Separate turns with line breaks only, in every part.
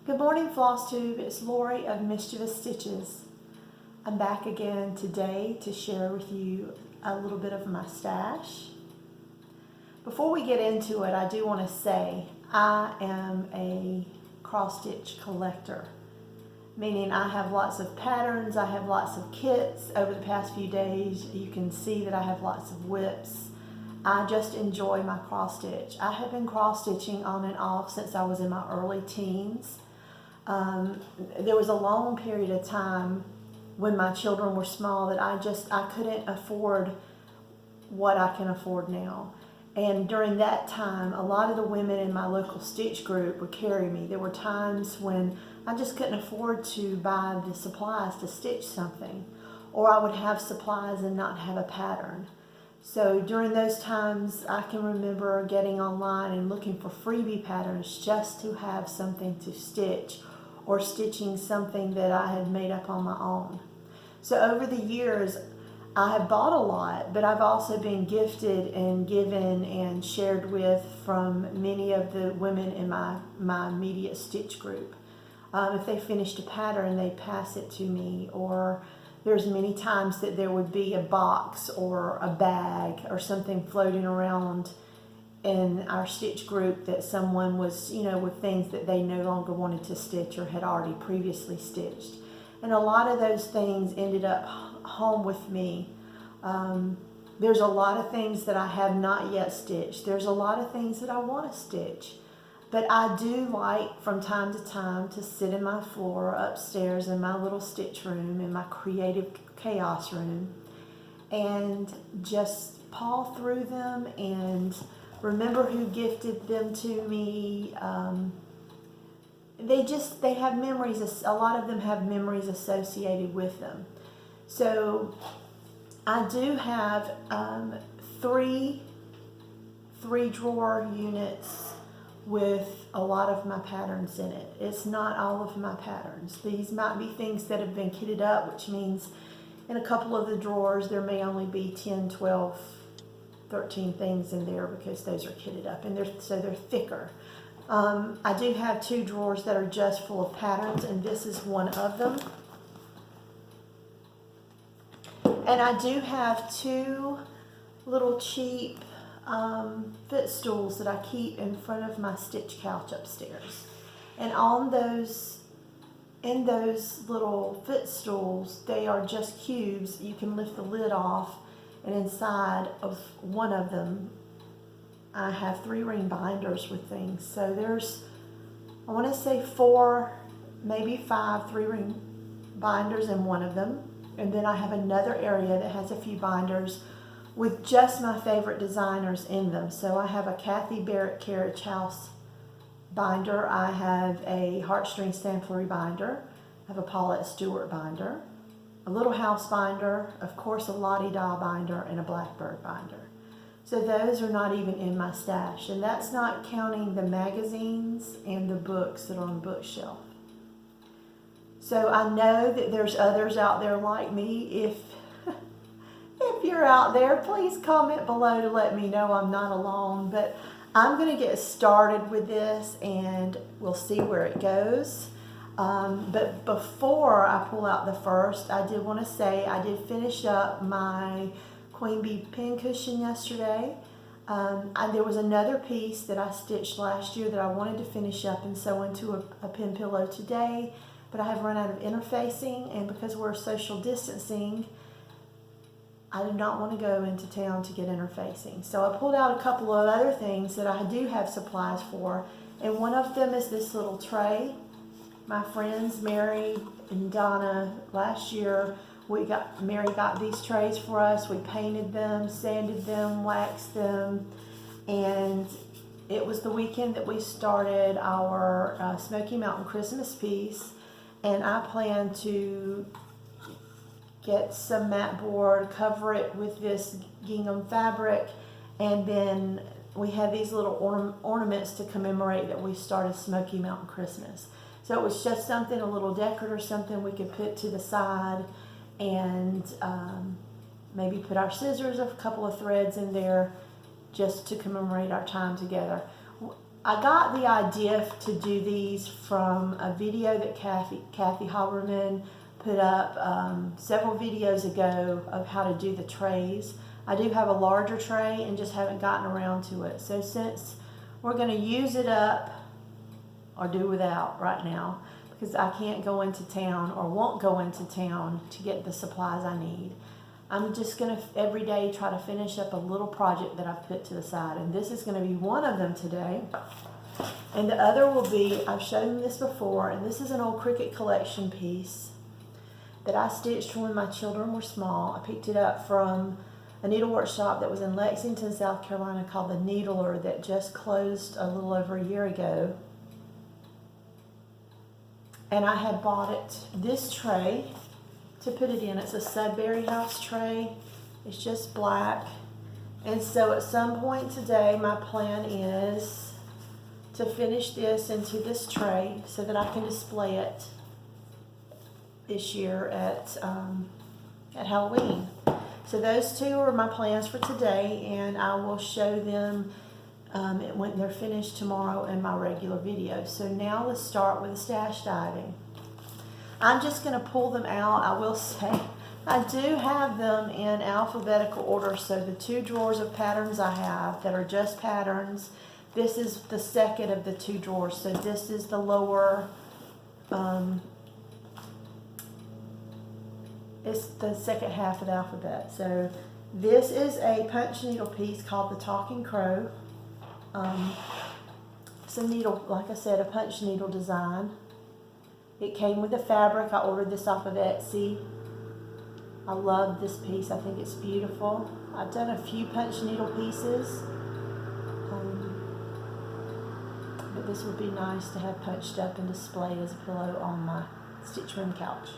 Good morning, Flosstube. It's Lori of Mischievous Stitches. I'm back again today to share with you a little bit of my stash. Before we get into it, I do want to say I am a cross-stitch collector, meaning I have lots of patterns, I have lots of kits. Over the past few days, you can see that I have lots of whips. I just enjoy my cross-stitch. I have been cross-stitching on and off since I was in my early teens. There was a long period of time when my children were small that I couldn't afford what I can afford now. And during that time, a lot of the women in my local stitch group would carry me. There were times when I just couldn't afford to buy the supplies to stitch something, or I would have supplies and not have a pattern. So during those times, I can remember getting online and looking for freebie patterns just to have something to stitch, or stitching something that I had made up on my own. So over the years, I have bought a lot, but I've also been gifted and given and shared with from many of the women in my immediate stitch group. If they finished a pattern, they pass it to me, or there's many times that there would be a box or a bag or something floating around in our stitch group that someone was, with things that they no longer wanted to stitch or had already previously stitched. And a lot of those things ended up home with me. There's a lot of things that I have not yet stitched. There's a lot of things that I want to stitch. But I do like from time to time to sit in my floor upstairs in my little stitch room, in my creative chaos room, and just paw through them and remember who gifted them to me. They have memories. A lot of them have memories associated with them. So I do have three drawer units with a lot of my patterns in it. It's not all of my patterns. These might be things that have been kitted up, which means in a couple of the drawers there may only be 10, 12, 13 things in there because those are kitted up, and they're thicker. I do have 2 drawers that are just full of patterns, and this is one of them. And I do have 2 little cheap footstools that I keep in front of my stitch couch upstairs. And in those little footstools, they are just cubes. You can lift the lid off, and inside of one of them, I have 3 ring binders with things. So there's, I want to say 4, maybe 5 3 ring binders in one of them. And then I have another area that has a few binders with just my favorite designers in them. So I have a Kathy Barrett Carriage House binder. I have a Heartstring Samplery binder. I have a Paulette Stewart binder, a Little House binder, of course a Lottie Da binder, and a Blackbird binder. So those are not even in my stash, and that's not counting the magazines and the books that are on the bookshelf. So I know that there's others out there like me. If you're out there, please comment below to let me know I'm not alone. But I'm going to get started with this, and we'll see where it goes. But before I pull out the first, I did want to say I did finish up my Queen Bee pincushion yesterday. There was another piece that I stitched last year that I wanted to finish up and sew into a pin pillow today, but I have run out of interfacing, and because we're social distancing, I did not want to go into town to get interfacing. So I pulled out a couple of other things that I do have supplies for, and one of them is this little tray. My friends Mary and Donna, last year Mary got these trays for us. We painted them, sanded them, waxed them, and it was the weekend that we started our Smoky Mountain Christmas piece, and I plan to get some mat board, cover it with this gingham fabric, and then we have these little ornaments to commemorate that we started Smoky Mountain Christmas. So it was just something, a little decorative, something we could put to the side, and maybe put our scissors, a couple of threads in there just to commemorate our time together. I got the idea to do these from a video that Kathy Haberman put up several videos ago of how to do the trays. I do have a larger tray and just haven't gotten around to it. So since we're going to use it up or do without right now, because I can't go into town or won't go into town to get the supplies I need, I'm just going to every day try to finish up a little project that I've put to the side. And this is going to be one of them today. And the other will be, I've shown this before, and this is an old Cricut collection piece that I stitched when my children were small. I picked it up from a needlework shop that was in Lexington, South Carolina called The Needler that just closed a little over a year ago. And I had bought it, this tray, to put it in. It's a Sudbury House tray. It's just black. And so at some point today, my plan is to finish this into this tray so that I can display it this year at Halloween. So those two are my plans for today, and I will show them when they're finished tomorrow in my regular video. So now let's start with the stash diving. I'm just going to pull them out. I will say I do have them in alphabetical order. So the 2 drawers of patterns I have that are just patterns, this is the second of the 2 drawers. So this is the lower, it's the second half of the alphabet. So this is a punch needle piece called the Talking Crow. It's a needle, like I said, a punch needle design. It came with the fabric. I ordered this off of Etsy. I love this piece. I think it's beautiful. I've done a few punch needle pieces. But this would be nice to have punched up and displayed as a pillow on my stitch room couch.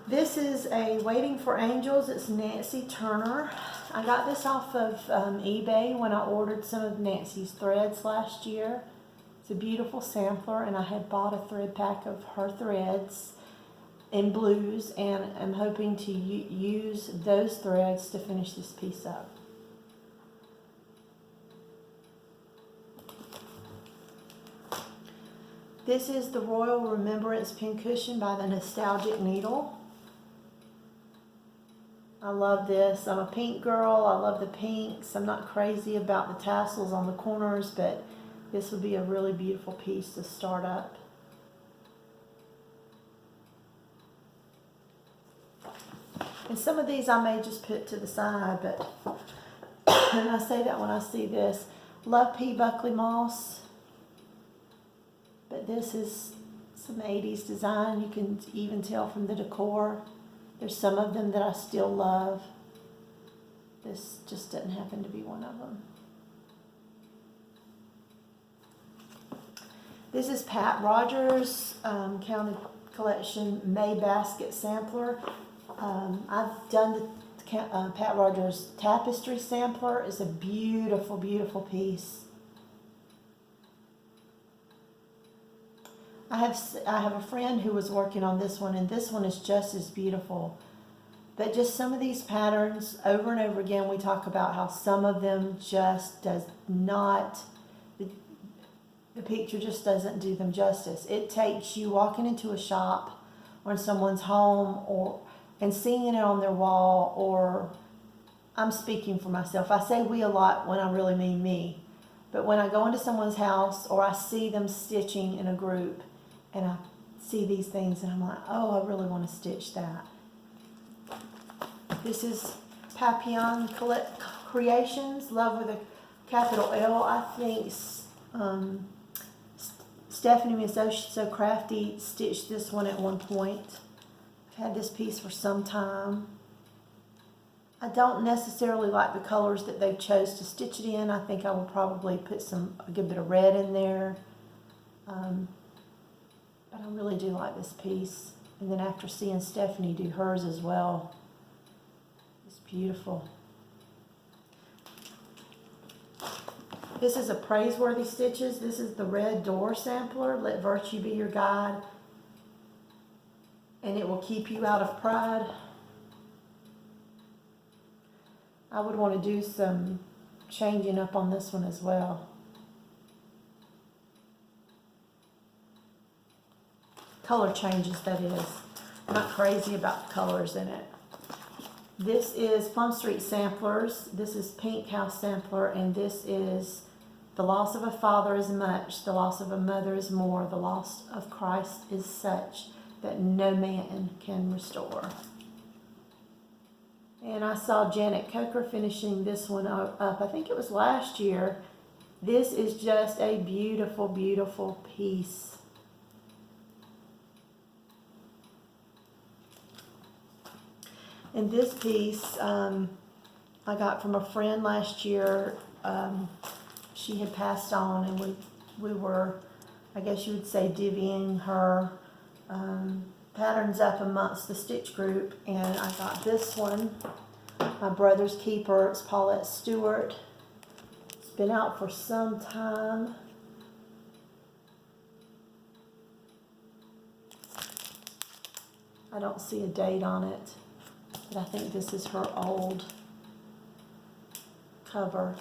This is a Waiting for Angels. It's Nancy Turner. I got this off of eBay when I ordered some of Nancy's threads last year. It's a beautiful sampler, and I had bought a thread pack of her threads in blues, and I'm hoping to use those threads to finish this piece up. This is the Royal Remembrance Pincushion by the Nostalgic Needle. I love this. I'm a pink girl. I love the pinks. I'm not crazy about the tassels on the corners, but this would be a really beautiful piece to start up. And some of these I may just put to the side, but and I say that when I see this. Love P. Buckley Moss. But this is some 80s design. You can even tell from the decor. There's some of them that I still love. This just doesn't happen to be one of them. This is Pat Rogers' Counted Collection May Basket Sampler. I've done the Pat Rogers Tapestry Sampler. It's a beautiful, beautiful piece. I have a friend who was working on this one, and this one is just as beautiful. But just some of these patterns, over and over again, we talk about how some of them just does not, the picture just doesn't do them justice. It takes you walking into a shop or in someone's home and seeing it on their wall, or I'm speaking for myself. I say we a lot when I really mean me. But when I go into someone's house or I see them stitching in a group, and I see these things and I'm like, oh, I really want to stitch that. This is Papillon Creations, Love with a capital L. I think Stephanie Miss So Crafty stitched this one at one point. I've had this piece for some time. I don't necessarily like the colors that they chose to stitch it in. I think I will probably put a good bit of red in there. But I really do like this piece. And then after seeing Stephanie do hers as well, it's beautiful. This is a Praiseworthy Stitches. This is the Red Door Sampler. Let virtue be your guide, and it will keep you out of pride. I would want to do some changing up on this one as well. Color changes, that is. I'm not crazy about the colors in it. This is Plum Street Samplers. This is Pink House Sampler, and this is The Loss of a Father is Much, the loss of a mother is more, the loss of Christ is such that no man can restore. And I saw Janet Coker finishing this one up. I think it was last year. This is just a beautiful, beautiful piece. And this piece I got from a friend last year. She had passed on, and we were, I guess you would say, divvying her patterns up amongst the stitch group. And I got this one, my brother's keeper. It's Paulette Stewart. It's been out for some time. I don't see a date on it, but I think this is her old cover.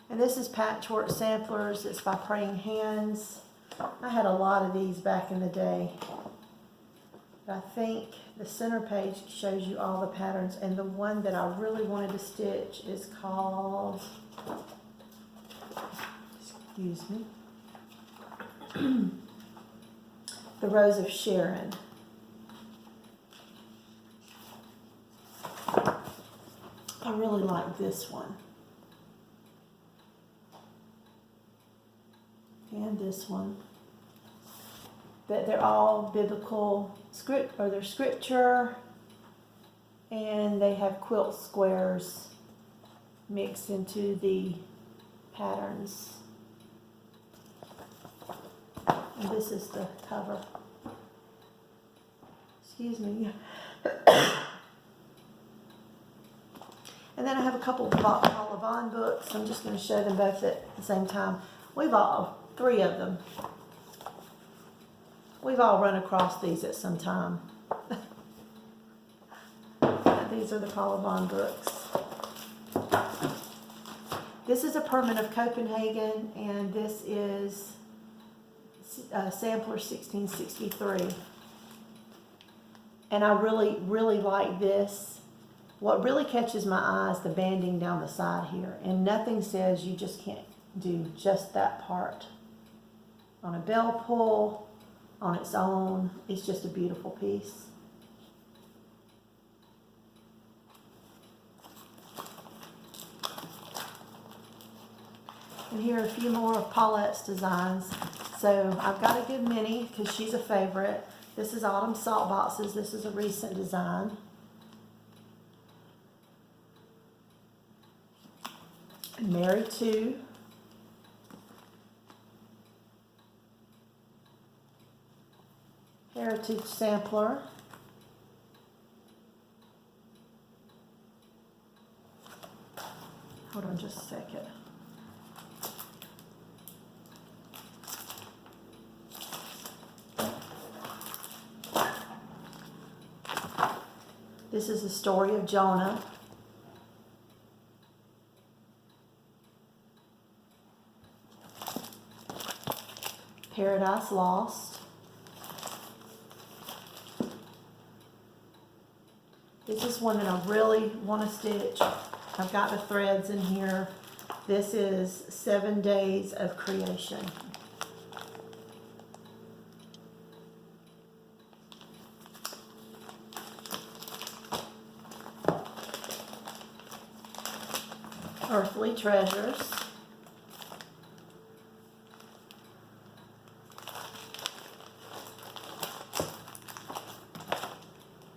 And this is Patchwork Samplers. It's by Praying Hands. I had a lot of these back in the day. But I think the center page shows you all the patterns, and the one that I really wanted to stitch is called, excuse me, The Rose of Sharon. I really like this one. And this one. But they're all biblical script, or they're scripture, and they have quilt squares mixed into the patterns. And this is the cover. Excuse me. And then I have a couple of Paula Vaughn books. I'm just going to show them both at the same time. Three of them. We've all run across these at some time. These are the Paula Vaughn books. This is a Permit of Copenhagen, and this is Sampler 1663. And I really, really like this. What really catches my eye is the banding down the side here. And nothing says you just can't do just that part. On a bell pull, on its own, it's just a beautiful piece. And here are a few more of Paulette's designs. So I've got a good many because she's a favorite. This is Autumn Salt Boxes. This is a recent design. Mary 2. Heritage Sampler. Hold on just a second. This is the story of Jonah. Paradise Lost. This is one that I really want to stitch. I've got the threads in here. This is 7 Days of Creation. Earthly Treasures.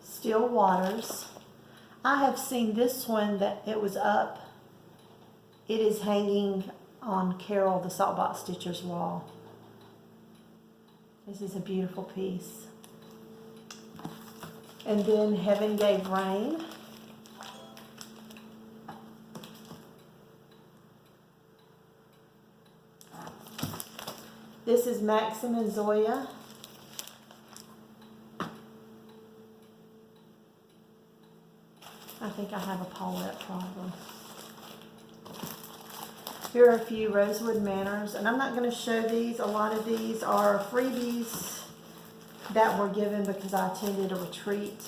Still Waters. I have seen this one that it was up. It is hanging on Carol the Saltbox Stitcher's wall. This is a beautiful piece. And then Heaven Gave Rain. This is Maxim and Zoya. I think think I have a Paulette problem. Here are a few Rosewood Manors, and I'm not going to show these. A lot of these are freebies that were given because I attended a retreat.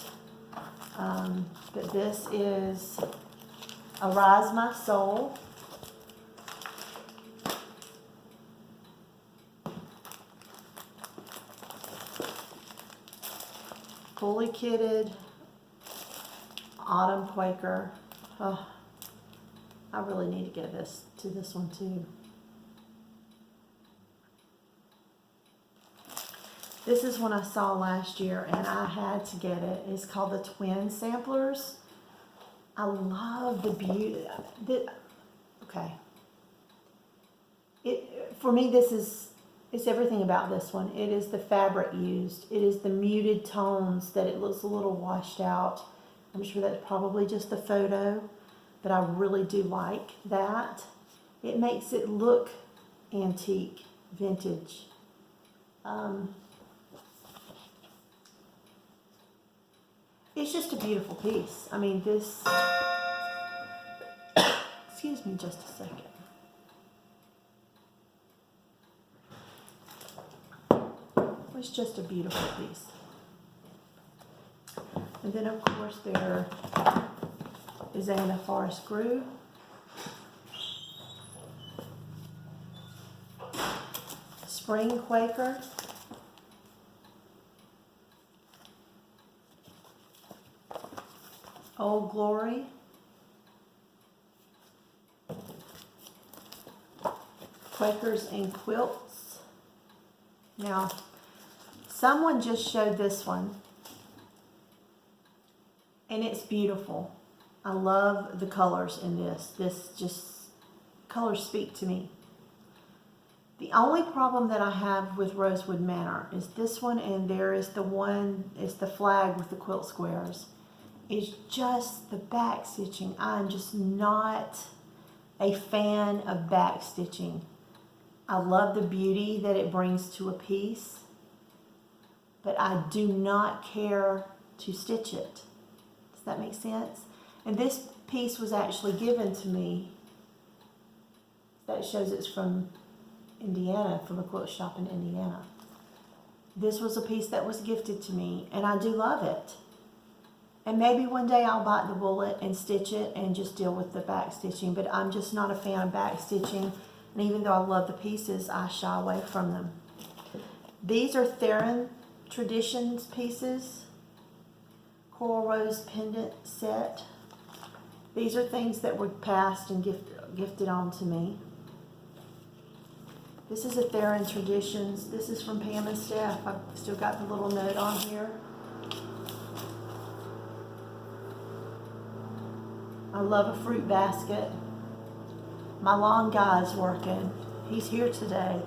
But this is Arise My Soul. Fully kitted Autumn Quaker. Oh, I really need to get this one too. This is one I saw last year and I had to get it. It's called the Twin Samplers. I love the beauty. Okay. For me, it's everything about this one. It is the fabric used. It is the muted tones that it looks a little washed out. I'm sure that's probably just the photo, but I really do like that. It makes it look antique, vintage. It's just a beautiful piece. I mean, this, excuse me just a second. It's just a beautiful piece. And then of course there is a Forest Grue. Spring Quaker. Old Glory. Quakers and Quilts. Now, someone just showed this one, and it's beautiful. I love the colors in this. Colors speak to me. The only problem that I have with Rosewood Manor is this one, and there is the one, it's the flag with the quilt squares. It's just the back stitching. I'm just not a fan of back stitching. I love the beauty that it brings to a piece, but I do not care to stitch it. Does that make sense? And this piece was actually given to me. That shows it's from Indiana, from a quilt shop in Indiana. This was a piece that was gifted to me, and I do love it. And maybe one day I'll bite the bullet and stitch it and just deal with the back stitching, but I'm just not a fan of back stitching. And even though I love the pieces, I shy away from them. These are Theron Traditions pieces. Coral Rose pendant set. These are things that were passed and gifted on to me. This is a Theron Traditions. This is from Pam and Steph. I've still got the little note on here. I love a fruit basket. My long guy's working. He's here today.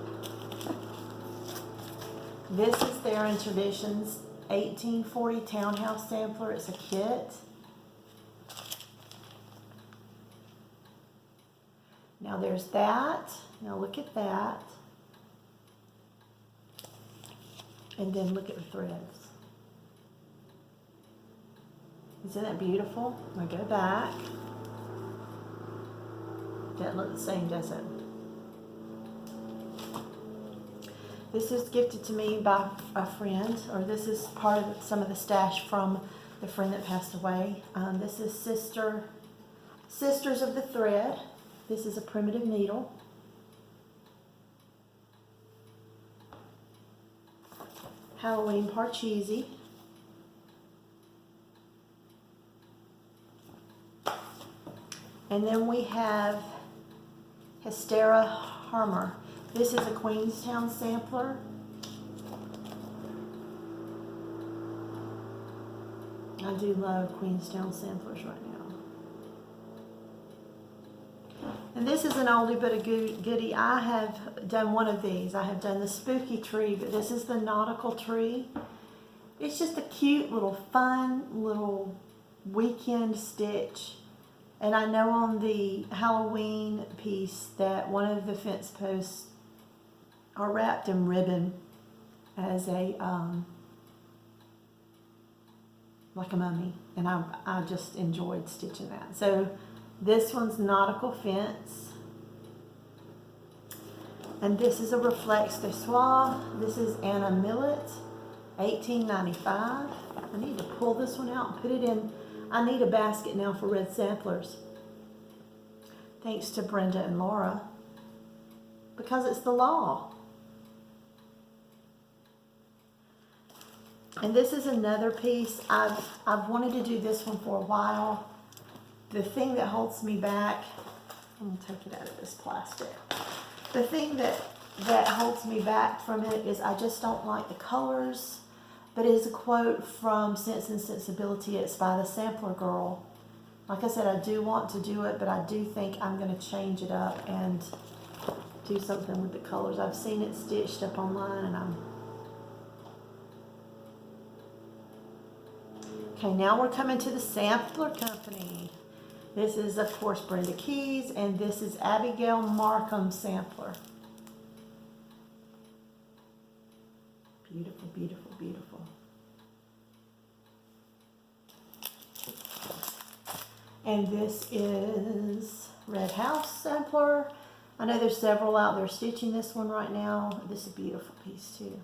This is Theron Traditions 1840 Townhouse Sampler. It's a kit. Now there's that. Now look at that. And then look at the threads. Isn't that beautiful? I go back. Doesn't look the same, does it? This is gifted to me by a friend, or this is part of some of the stash from the friend that passed away. This is Sisters of the Thread. This is a primitive needle. Halloween Parcheesi. And then we have Hystera Harmer. This is a Queenstown sampler. I do love Queenstown samplers right now. And this is an oldie but a goodie. I have done one of these. I have done the spooky tree, but this is the nautical tree. It's just a cute little fun little weekend stitch. And I know on the Halloween piece that one of the fence posts are wrapped in ribbon as a like a mummy, and I just enjoyed stitching that. So this one's Nautical Fence, and this is a Reflex de Soie. This is Anna Millet, $18.95. I need to pull this one out and put it in. I need a basket now for red samplers. Thanks to Brenda and Laura, because it's the law. And this is another piece. I've wanted to do this one for a while. The thing that holds me back, I'm gonna take it out of this plastic. The thing that holds me back from it is I just don't like the colors. But it is a quote from Sense and Sensibility. It's by the Sampler Girl. Like I said, I do want to do it, but I do think I'm going to change it up and do something with the colors. I've seen it stitched up online, and Okay, now we're coming to the Sampler Company. This is, of course, Brenda Keys, and this is Abigail Markham Sampler. Beautiful, beautiful, beautiful. And this is Red House Sampler. I know there's several out there stitching this one right now. This is a beautiful piece too.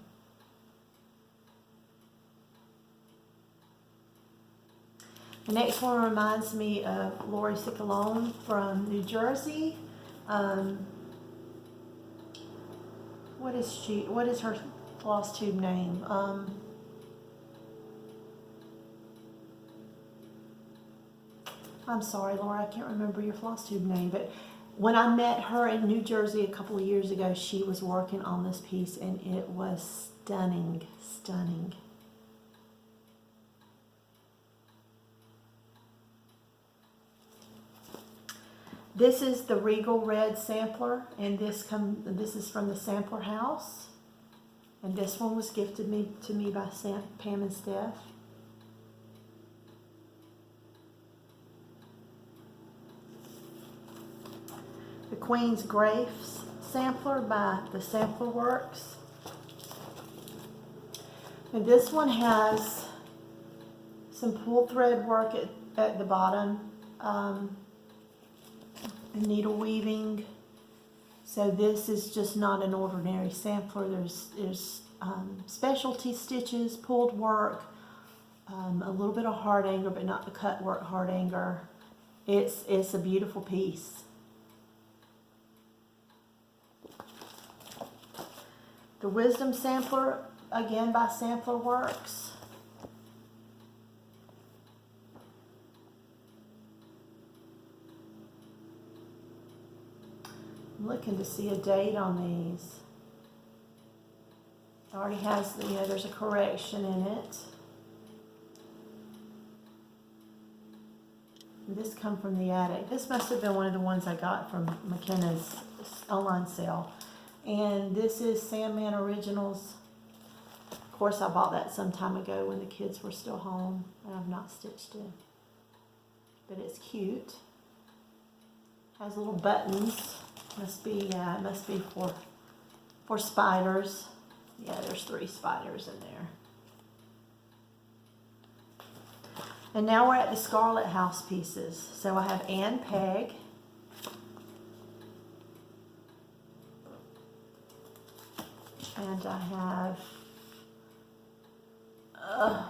The next one reminds me of Lori Ciccolone from New Jersey. What is her Flosstube name? I'm sorry, Laura, I can't remember your Flosstube name, but when I met her in New Jersey a couple of years ago, she was working on this piece, and it was stunning, stunning. This is the Regal Red Sampler, and this is from the Sampler House. And this one was gifted to me by Pam and Steph. The Queen's Grace Sampler by the Sampler Works. And this one has some pull thread work at the bottom, and needle weaving. So this is just not an ordinary sampler. There's specialty stitches, pulled work, a little bit of hard anger, but not the cut work hard anger. It's a beautiful piece. The Wisdom Sampler, again by Sampler Works. I'm looking to see a date on these. It already has, there's a correction in it. This come from the attic. This must have been one of the ones I got from McKenna's online sale. And this is Sandman Originals. Of course, I bought that some time ago when the kids were still home. And I've not stitched it. But it's cute. Has little buttons. Must be for spiders. Yeah, there's 3 spiders in there. And now we're at the Scarlet House pieces. So I have Ann Peg. And I have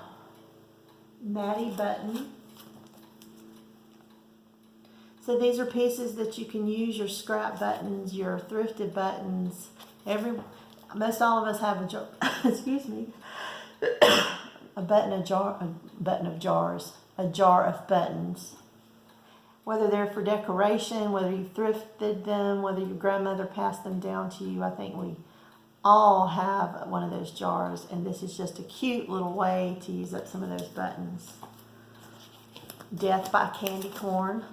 Maddie Button. So these are pieces that you can use your scrap buttons, your thrifted buttons. Most all of us have a jar, excuse me, a jar of buttons. Whether they're for decoration, whether you thrifted them, whether your grandmother passed them down to you, I think we all have one of those jars, and this is just a cute little way to use up some of those buttons. Death by Candy Corn.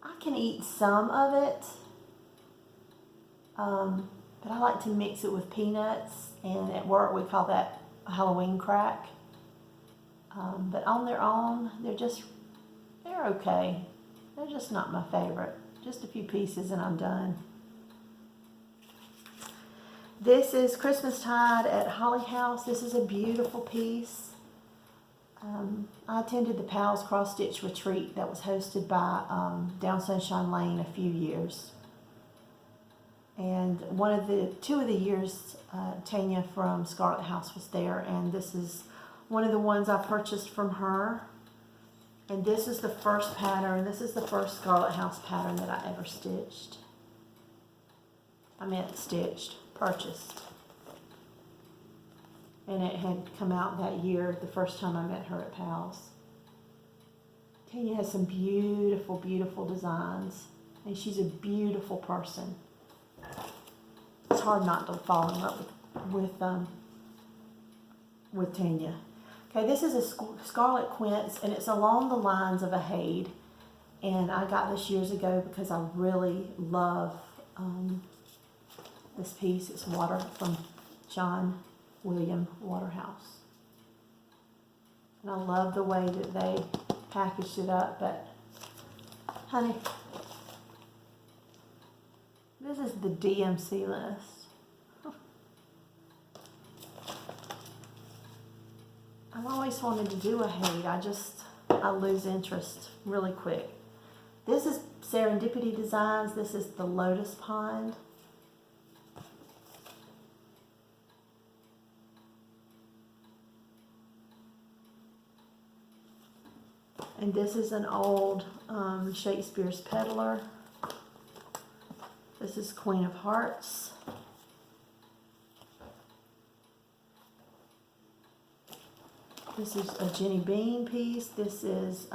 I can eat some of it, but I like to mix it with peanuts, and at work we call that Halloween crack. But on their own, they're okay. They're just not my favorite. Just a few pieces and I'm done. This is Christmas Tide at Holly House. This is a beautiful piece. I attended the Pals Cross Stitch Retreat that was hosted by Down Sunshine Lane a few years. And two of the years, Tanya from Scarlet House was there, and this is one of the ones I purchased from her. And this is the first pattern. This is the first Scarlet House pattern that I ever stitched. I meant stitched, purchased. And it had come out that year, the first time I met her at Pals. Tanya has some beautiful, beautiful designs, and she's a beautiful person. It's hard not to fall in love with Tanya. Okay, this is a Scarlet Quince, and it's along the lines of a Hade. And I got this years ago because I really love this piece. It's water from John William Waterhouse. And I love the way that they packaged it up, but honey, this is the DMC list. I've always wanted to do a Hade. I lose interest really quick. This is Serendipity Designs. This is the Lotus Pond. And this is an old Shakespeare's Peddler. This is Queen of Hearts. This is a Jenny Bean piece. This is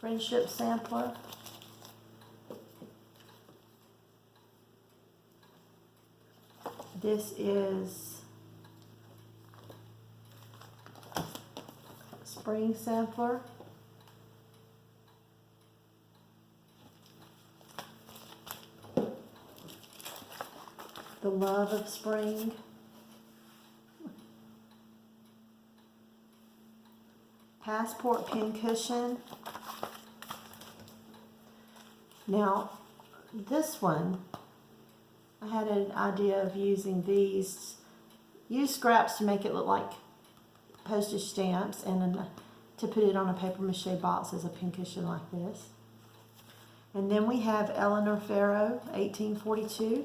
Friendship Sampler. This is Spring Sampler. The Love of Spring. Passport Pincushion. Now, this one, I had an idea of using these, use scraps to make it look like postage stamps, and to put it on a paper mache box as a pincushion like this. And then we have Eleanor Farrow, 1842.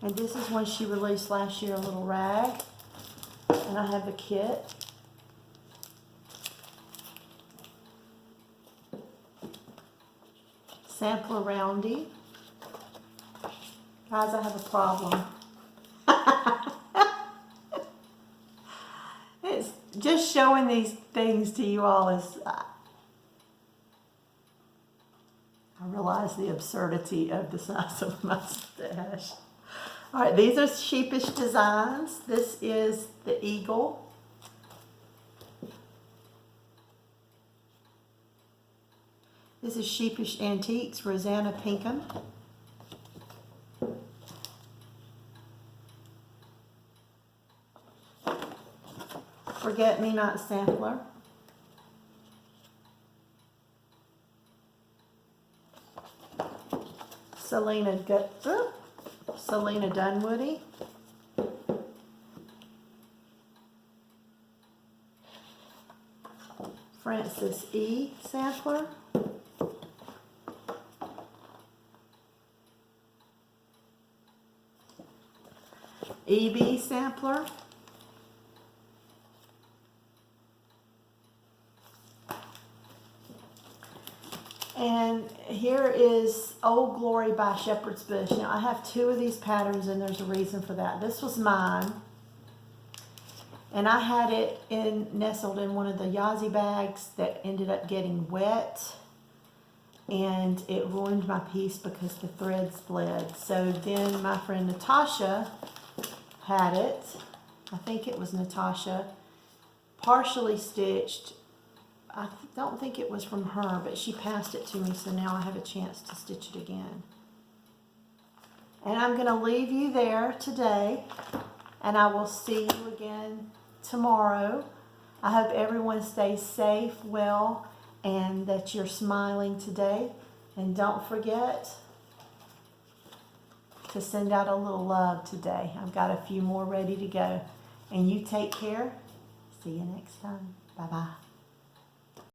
And this is one she released last year, a little rag. And I have the kit. Sampler Roundy. Guys, I have a problem. It's just showing these things to you all is... I realize the absurdity of the size of my stash. All right, these are Sheepish Designs. This is the Eagle. This is Sheepish Antiques, Rosanna Pinkham. Forget Me Not Sampler. Selena Dunwoody. Francis E. Sampler. E.B. Sampler. And here is Old Glory by Shepherd's Bush. Now, I have two of these patterns, and there's a reason for that. This was mine, and I had it nestled in one of the Yazzie bags that ended up getting wet, and it ruined my piece because the threads bled. So then my friend Natasha had it. I think it was Natasha, partially stitched. I don't think it was from her, but she passed it to me, so now I have a chance to stitch it again. And I'm going to leave you there today, and I will see you again tomorrow. I hope everyone stays safe, well, and that you're smiling today. And don't forget, to send out a little love today. I've got a few more ready to go. And you take care. See you next time. Bye-bye.